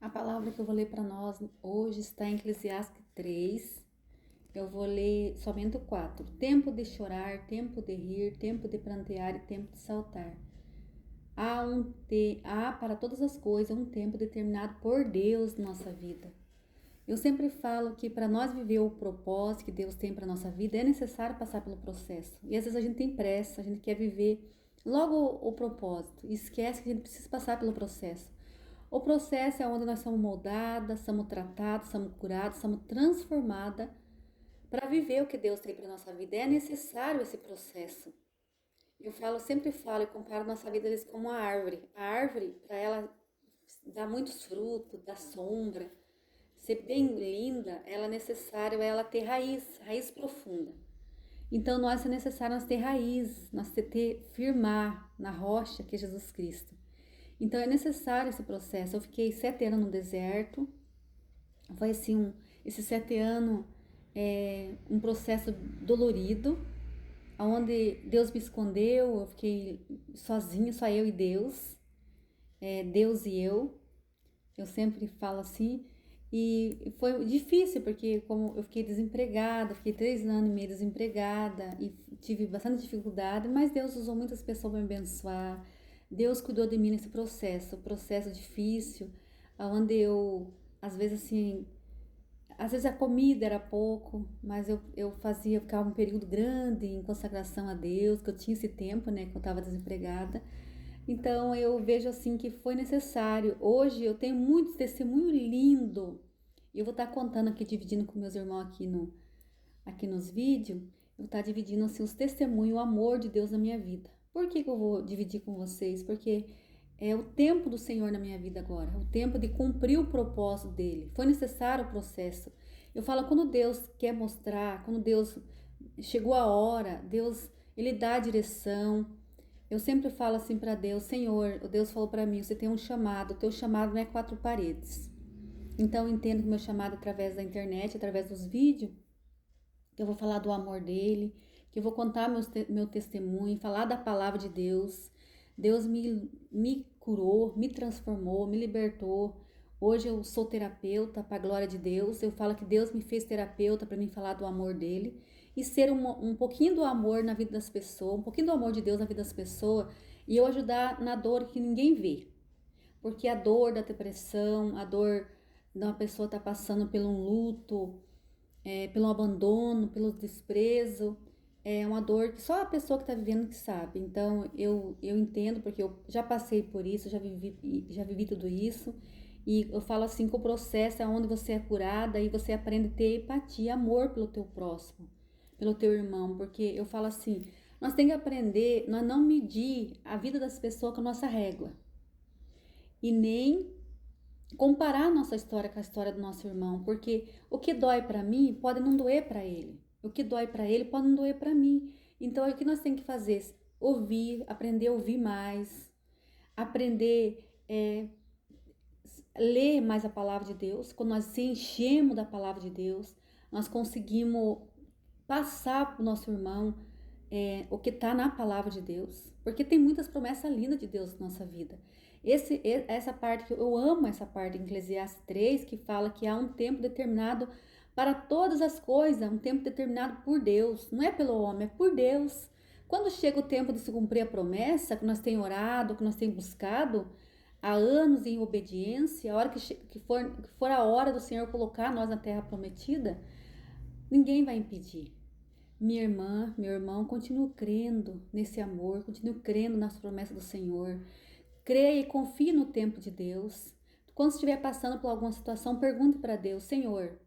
A palavra que eu vou ler para nós hoje está em Eclesiastes 3. Eu vou ler somente o 4. Tempo de chorar, tempo de rir, tempo de prantear e tempo de saltar. Há para todas as coisas um tempo determinado por Deus na nossa vida. Eu sempre falo que para nós viver o propósito que Deus tem para nossa vida é necessário passar pelo processo. E às vezes a gente tem pressa, a gente quer viver logo o propósito e esquece que a gente precisa passar pelo processo. O processo é onde nós somos moldadas, somos tratadas, somos curadas, somos transformadas para viver o que Deus tem para nossa vida. É necessário esse processo. Sempre falo e comparo nossa vida como uma árvore. A árvore, para ela dar muitos frutos, dar sombra, ser bem linda, ela é necessário ela ter raiz profunda. Então, nós é necessário nós ter raiz, nós ter firmar na rocha que é Jesus Cristo. Então, é necessário esse processo. Eu fiquei 7 anos no deserto. Foi assim, esses 7 anos um processo dolorido, onde Deus me escondeu, eu fiquei sozinha, só eu e Deus, Deus e eu sempre falo assim, e foi difícil, porque como eu fiquei desempregada, fiquei 3 anos e meio desempregada, e tive bastante dificuldade, mas Deus usou muitas pessoas para me abençoar, Deus cuidou de mim nesse processo difícil, onde eu, às vezes assim, às vezes a comida era pouco, mas eu ficava um período grande em consagração a Deus, que eu tinha esse tempo, né, que eu estava desempregada. Então eu vejo assim que foi necessário. Hoje eu tenho muitos testemunhos lindos. E eu vou estar contando aqui, dividindo com meus irmãos aqui nos vídeos. Eu vou estar dividindo assim os testemunhos, o amor de Deus na minha vida. Por que eu vou dividir com vocês? Porque é o tempo do Senhor na minha vida agora, o tempo de cumprir o propósito dele. Foi necessário o processo. Eu falo, quando Deus quer mostrar, quando Deus chegou a hora, Deus, ele dá a direção. Eu sempre falo assim para Deus, Senhor, o Deus falou para mim, você tem um chamado, o teu chamado não é 4 paredes. Então eu entendo que o meu chamado é através da internet, através dos vídeos, que eu vou falar do amor dele, que eu vou contar meu testemunho, falar da palavra de Deus. Deus me curou, me transformou, me libertou. Hoje eu sou terapeuta, para a glória de Deus. Eu falo que Deus me fez terapeuta para mim falar do amor dele e ser um pouquinho do amor na vida das pessoas, um pouquinho do amor de Deus na vida das pessoas e eu ajudar na dor que ninguém vê. Porque a dor da depressão, a dor de uma pessoa estar passando por um luto, pelo abandono, pelo desprezo, é uma dor que só a pessoa que está vivendo que sabe. Então eu entendo, porque eu já passei por isso, já vivi tudo isso. E eu falo assim que o processo é onde você é curada e você aprende a ter empatia, amor pelo teu próximo, pelo teu irmão. Porque eu falo assim, nós temos que aprender, nós não medir a vida das pessoas com a nossa régua. E nem comparar a nossa história com a história do nosso irmão, porque o que dói para mim pode não doer para ele. O que dói para ele pode não doer para mim. Então, o que nós temos que fazer? Ouvir, aprender a ouvir mais, aprender ler mais a palavra de Deus. Quando nós se enchemos da palavra de Deus, nós conseguimos passar para o nosso irmão o que está na palavra de Deus, porque tem muitas promessas lindas de Deus na nossa vida. Essa parte que eu amo, essa parte em Eclesiastes 3, que fala que há um tempo determinado para todas as coisas, um tempo determinado por Deus, não é pelo homem, é por Deus. Quando chega o tempo de se cumprir a promessa, que nós temos orado, que nós temos buscado há anos em obediência, a hora que for a hora do Senhor colocar nós na terra prometida, ninguém vai impedir. Minha irmã, meu irmão, continue crendo nesse amor, continue crendo nas promessas do Senhor. Creia e confie no tempo de Deus. Quando estiver passando por alguma situação, pergunte para Deus, Senhor,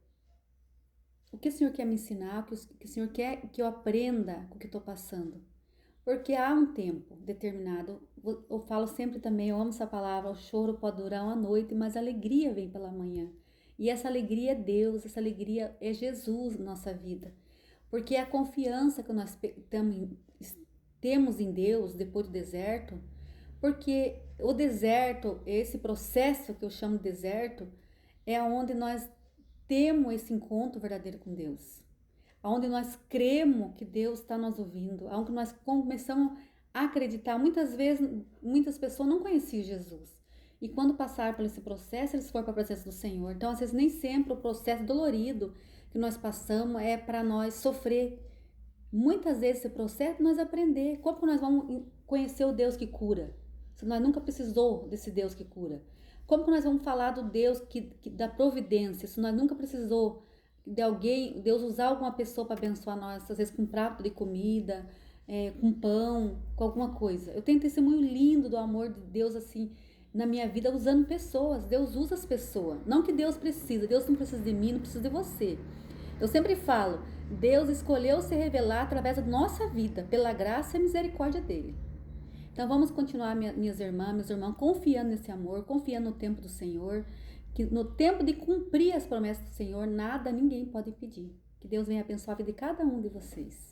o que o Senhor quer me ensinar? O que o Senhor quer que eu aprenda com o que estou passando? Porque há um tempo determinado. Eu falo sempre também, eu amo essa palavra, o choro pode durar uma noite, mas a alegria vem pela manhã. E essa alegria é Deus, essa alegria é Jesus na nossa vida. Porque a confiança que nós temos em Deus depois do deserto, porque o deserto, esse processo que eu chamo de deserto, é onde nós temos esse encontro verdadeiro com Deus. Onde nós cremos que Deus está nos ouvindo, onde nós começamos a acreditar. Muitas vezes, muitas pessoas não conheciam Jesus. E quando passar por esse processo, eles foram para a presença do Senhor. Então, às vezes, nem sempre o processo dolorido que nós passamos é para nós sofrer. Muitas vezes esse processo é nós aprender. Como que nós vamos conhecer o Deus que cura? Se nós nunca precisou desse Deus que cura. Como que nós vamos falar do Deus que dá providência? Se nós nunca precisou de alguém, Deus usar alguma pessoa para abençoar nós, às vezes com um prato de comida, com pão, com alguma coisa. Eu tenho um testemunho lindo do amor de Deus assim na minha vida usando pessoas. Deus usa as pessoas. Não que Deus precisa, Deus não precisa de mim, não precisa de você. Eu sempre falo, Deus escolheu se revelar através da nossa vida, pela graça e misericórdia dele. Então vamos continuar, minhas irmãs, meus irmãos, confiando nesse amor, confiando no tempo do Senhor, que no tempo de cumprir as promessas do Senhor, nada, ninguém pode impedir. Que Deus venha abençoar a vida de cada um de vocês.